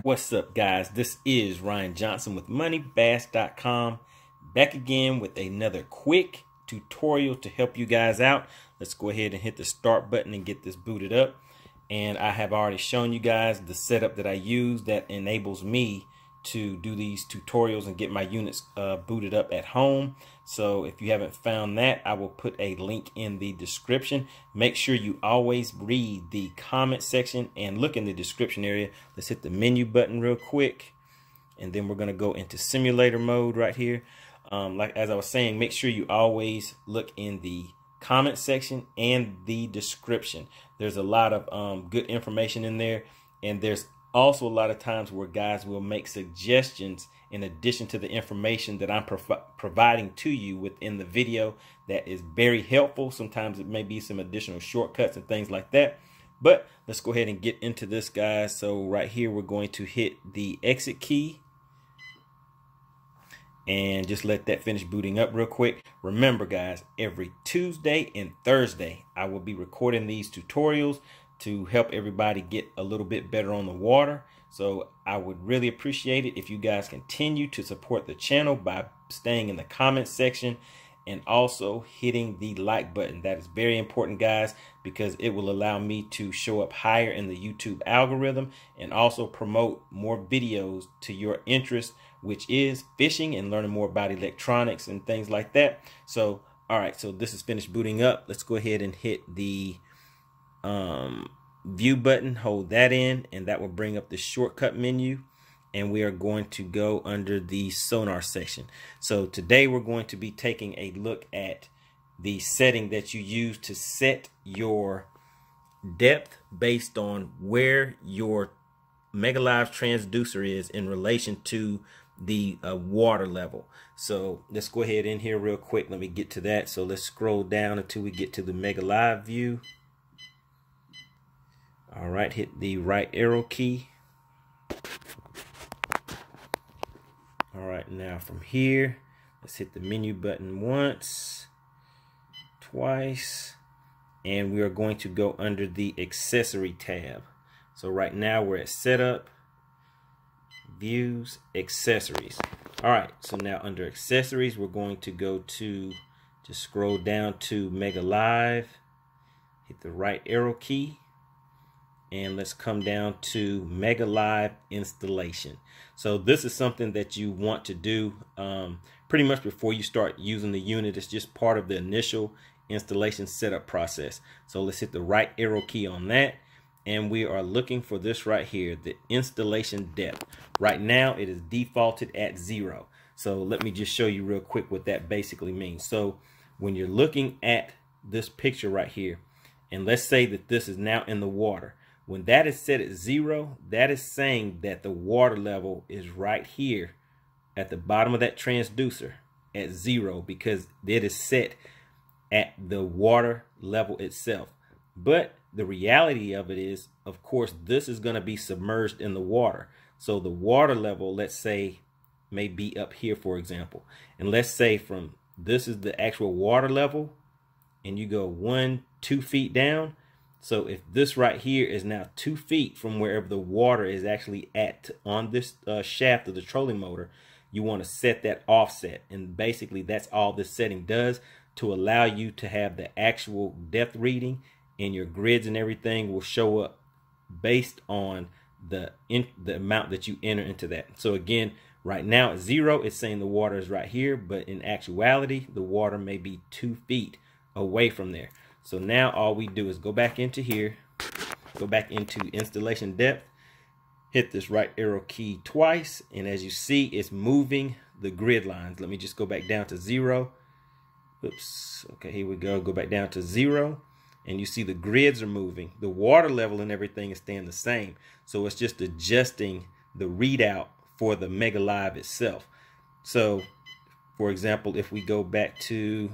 What's up, guys? This is Ryan Johnson with moneybass.com, back again with another quick tutorial to help you guys out. Let's go ahead and hit the start button and get this booted up. And I have already shown you guys the setup that I use that enables me to do these tutorials and get my units booted up at home. So if you haven't found that, I will put a link in the description. Make sure you always read the comment section and look in the description area. Let's hit the menu button real quick, and then we're going to go into simulator mode right here. As I was saying, make sure you always look in the comment section and the description. There's a lot of good information in there, and there's also a lot of times where guys will make suggestions in addition to the information that I'm providing to you within the video. That is very helpful. Sometimes it may be some additional shortcuts and things like that. But let's go ahead and get into this, guys. So right here, we're going to hit the exit key and just let that finish booting up real quick. Remember, guys, every Tuesday and Thursday, I will be recording these tutorials to help everybody get a little bit better on the water. So I would really appreciate it if you guys continue to support the channel by staying in the comment section and also hitting the like button. That is very important, guys, because it will allow me to show up higher in the YouTube algorithm and also promote more videos to your interest, which is fishing and learning more about electronics and things like that. So, all right, so this is finished booting up. Let's go ahead and hit the view button, hold that in, and that will bring up the shortcut menu, and we are going to go under the sonar section. So today we're going to be taking a look at the setting that you use to set your depth based on where your Mega Live transducer is in relation to the water level. So let's go ahead in here real quick. Let me get to that. So let's scroll down until we get to the Mega Live view. All right, hit the right arrow key. All right, now from here, let's hit the menu button once, twice, and we are going to go under the accessory tab. So right now we're at setup, views, accessories. All right, so now under accessories, we're going to go to, just scroll down to Mega Live, hit the right arrow key, and let's come down to Mega Live installation. So this is something that you want to do pretty much before you start using the unit. It's just part of the initial installation setup process. So let's hit the right arrow key on that, and we are looking for this right here, the installation depth. Right now it is defaulted at 0. So let me just show you real quick what that basically means. So when you're looking at this picture right here, and let's say that this is now in the water, when that is set at 0, that is saying that the water level is right here at the bottom of that transducer at 0, because it is set at the water level itself. But the reality of it is, of course, this is going to be submerged in the water. So the water level, let's say, may be up here, for example. And let's say from this is the actual water level, and you go 1, 2 feet down. So if this right here is now 2 feet from wherever the water is actually at on this shaft of the trolling motor, you want to set that offset. And basically that's all this setting does, to allow you to have the actual depth reading, and your grids and everything will show up based on the amount that you enter into that. So again, right now at 0, it's saying the water is right here, but in actuality, the water may be 2 feet away from there. So now all we do is go back into here, go back into installation depth, hit this right arrow key twice, and as you see, it's moving the grid lines. Let me just go back down to 0. Oops. Okay, here we go. Go back down to 0, and you see the grids are moving. The water level and everything is staying the same. So it's just adjusting the readout for the Mega Live itself. So, for example, if we go back to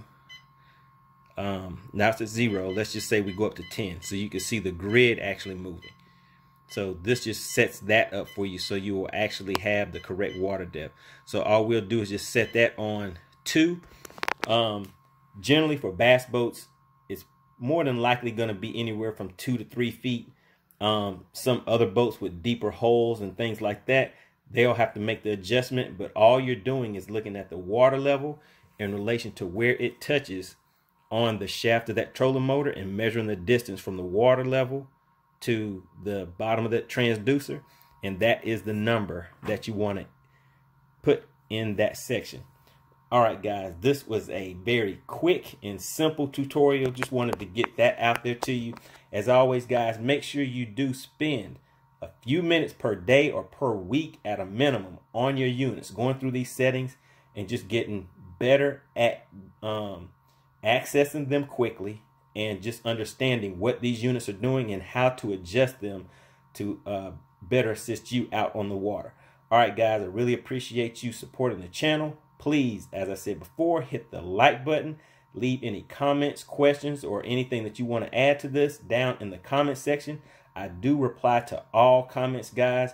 now it's at 0, let's just say we go up to 10, so you can see the grid actually moving. So this just sets that up for you, so you will actually have the correct water depth. So all we'll do is just set that on 2. Generally for bass boats, it's more than likely going to be anywhere from 2 to 3 feet. Some other boats with deeper holes and things like that, they'll have to make the adjustment, but all you're doing is looking at the water level in relation to where it touches on the shaft of that trolling motor and measuring the distance from the water level to the bottom of that transducer. And that is the number that you want to put in that section. All right, guys, this was a very quick and simple tutorial. Just wanted to get that out there to you. As always, guys, make sure you do spend a few minutes per day or per week at a minimum on your units, going through these settings and just getting better at accessing them quickly and just understanding what these units are doing and how to adjust them to better assist you out on the water. All right, guys, I really appreciate you supporting the channel. Please, as I said before, hit the like button. Leave any comments, questions, or anything that you want to add to this down in the comment section. I do reply to all comments, guys.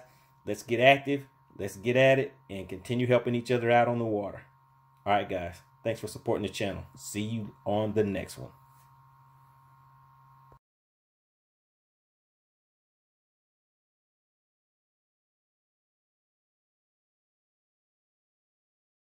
Let's get active. Let's get at it and continue helping each other out on the water. All right, guys. Thanks for supporting the channel. See you on the next one.